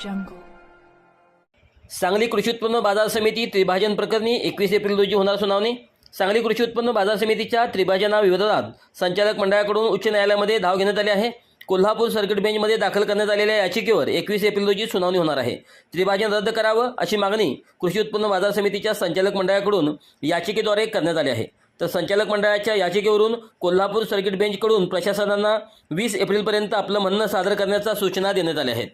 jungle. Sangli कृषी उत्पन्न बाजार समिती त्रिभाजन प्रकरणी 21 एप्रिल रोजी होणार सुनावणी. सांगली कृषी उत्पन्न बाजार समितीच्या त्रिभाजनाविरोधात संचालक मंडळाकडून उच्च न्यायालयामध्ये धाव घेण्यात आली आहे. कोल्हापूर सर्किट बेंचमध्ये दाखल करण्यात आलेल्या याचिकेवर 21 एप्रिल रोजी सुनावणी होणार आहे. त्रिभाजन रद्द करावं अशी मागणी कृषी उत्पन्न बाजार समितीच्या संचालक मंडळाकडून याचिकेद्वारे करण्यात आली आहे. तर संचालक मंडळाच्या याचिकेवरून कोल्हापूर सर्किट बेंचकडून प्रशासनाला 20 एप्रिलपर्यंत आपलं म्हणणं सादर करण्याच्या सूचना देण्यात आल्या आहेत.